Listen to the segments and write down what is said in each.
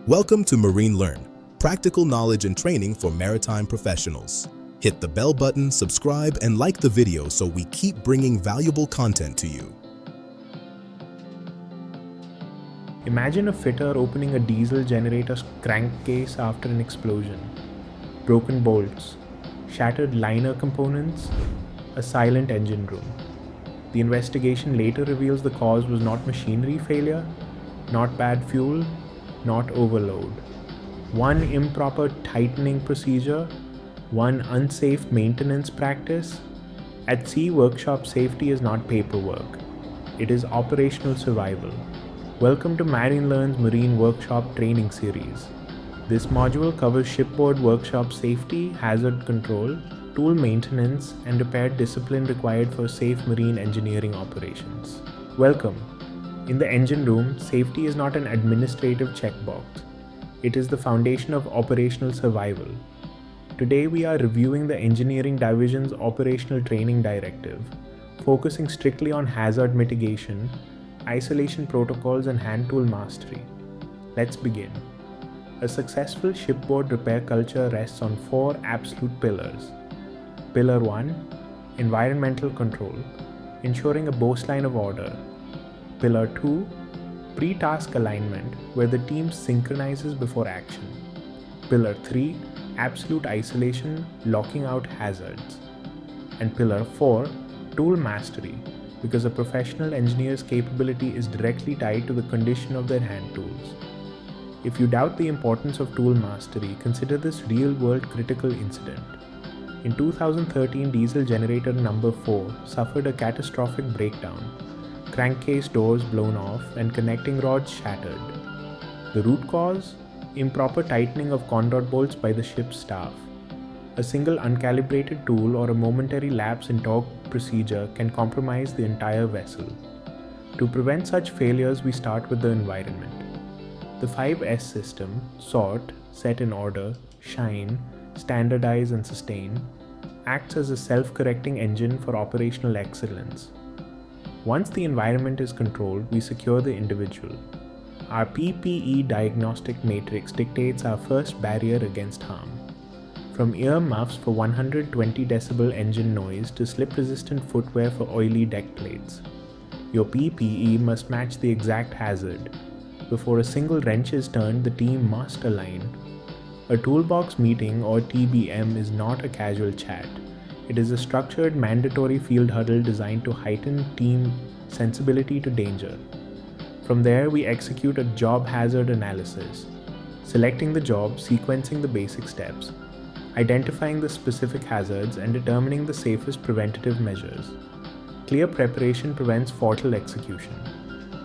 Welcome to MarineLearn, practical knowledge and training for maritime professionals. Hit the bell button, subscribe, and like the video so we keep bringing valuable content to you. Imagine a fitter opening a diesel generator's crankcase after an explosion. Broken bolts, shattered liner components, a silent engine room. The investigation later reveals the cause was not machinery failure, not bad fuel, not overload. One improper tightening procedure, one unsafe maintenance practice. At sea, workshop safety is not paperwork. It is operational survival. Welcome to MarineLearn's Marine Workshop Training Series. This module covers shipboard workshop safety, hazard control, tool maintenance, and repair discipline required for safe marine engineering operations. Welcome. In the engine room, safety is not an administrative checkbox. It is the foundation of operational survival. Today we are reviewing the Engineering Division's Operational Training Directive, focusing strictly on hazard mitigation, isolation protocols, and hand tool mastery. Let's begin. A successful shipboard repair culture rests on four absolute pillars. Pillar 1, environmental control, ensuring a baseline of order. Pillar 2, pre-task alignment, where the team synchronizes before action. Pillar 3, absolute isolation, locking out hazards. And Pillar 4, tool mastery, because a professional engineer's capability is directly tied to the condition of their hand tools. If you doubt the importance of tool mastery, consider this real-world critical incident. In 2013, diesel generator number 4 suffered a catastrophic breakdown. Crankcase doors blown off and connecting rods shattered. The root cause? Improper tightening of conduit bolts by the ship's staff. A single uncalibrated tool or a momentary lapse in torque procedure can compromise the entire vessel. To prevent such failures, we start with the environment. The 5S system, sort, set in order, shine, standardize, and sustain, acts as a self-correcting engine for operational excellence. Once the environment is controlled, we secure the individual. Our PPE diagnostic matrix dictates our first barrier against harm. From ear muffs for 120 decibel engine noise to slip-resistant footwear for oily deck plates. Your PPE must match the exact hazard. Before a single wrench is turned, the team must align. A toolbox meeting or TBM is not a casual chat. It is a structured, mandatory field huddle designed to heighten team sensibility to danger. From there, we execute a job hazard analysis, selecting the job, sequencing the basic steps, identifying the specific hazards, and determining the safest preventative measures. Clear preparation prevents fatal execution.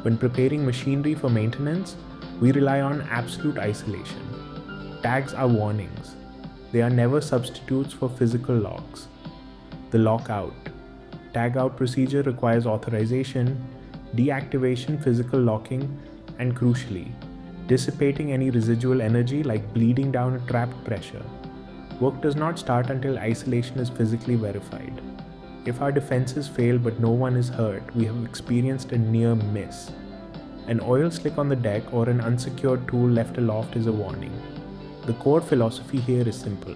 When preparing machinery for maintenance, we rely on absolute isolation. Tags are warnings. They are never substitutes for physical locks. The lockout. Tag-out procedure requires authorization, deactivation, physical locking, and crucially, dissipating any residual energy like bleeding down a trapped pressure. Work does not start until isolation is physically verified. If our defenses fail but no one is hurt, we have experienced a near miss. An oil slick on the deck or an unsecured tool left aloft is a warning. The core philosophy here is simple.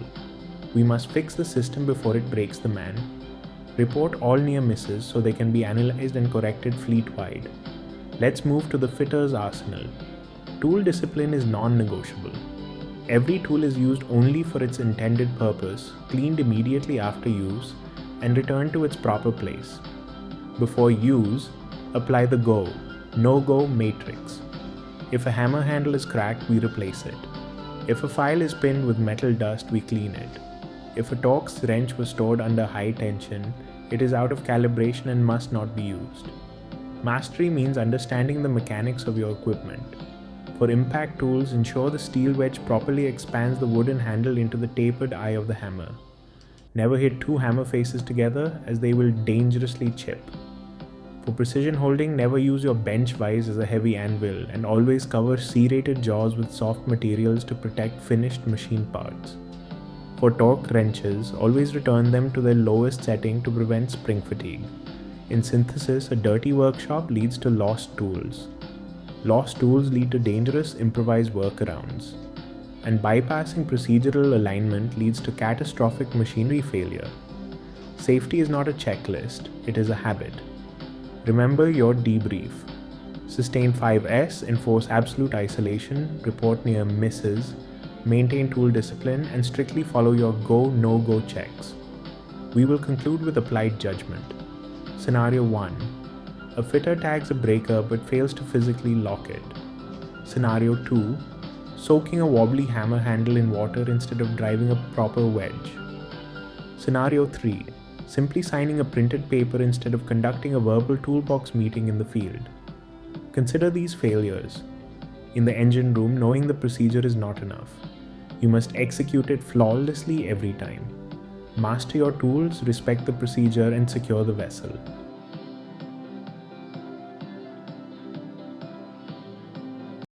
We must fix the system before it breaks the man. Report all near misses so they can be analyzed and corrected fleet-wide. Let's move to the fitter's arsenal. Tool discipline is non-negotiable. Every tool is used only for its intended purpose, cleaned immediately after use, and returned to its proper place. Before use, apply the go, no-go matrix. If a hammer handle is cracked, we replace it. If a file is pinned with metal dust, we clean it. If a Torx wrench was stored under high tension, it is out of calibration and must not be used. Mastery means understanding the mechanics of your equipment. For impact tools, ensure the steel wedge properly expands the wooden handle into the tapered eye of the hammer. Never hit two hammer faces together as they will dangerously chip. For precision holding, never use your bench vise as a heavy anvil and always cover serrated jaws with soft materials to protect finished machine parts. For torque wrenches, always return them to their lowest setting to prevent spring fatigue. In synthesis, a dirty workshop leads to lost tools. Lost tools lead to dangerous improvised workarounds. And bypassing procedural alignment leads to catastrophic machinery failure. Safety is not a checklist, it is a habit. Remember your debrief. Sustain 5S, enforce absolute isolation, report near misses, maintain tool discipline, and strictly follow your go, no-go checks. We will conclude with applied judgment. Scenario 1. A fitter tags a breaker but fails to physically lock it. Scenario 2. Soaking a wobbly hammer handle in water instead of driving a proper wedge. Scenario 3. Simply signing a printed paper instead of conducting a verbal toolbox meeting in the field. Consider these failures. In the engine room, knowing the procedure is not enough. You must execute it flawlessly every time. Master your tools, respect the procedure, and secure the vessel.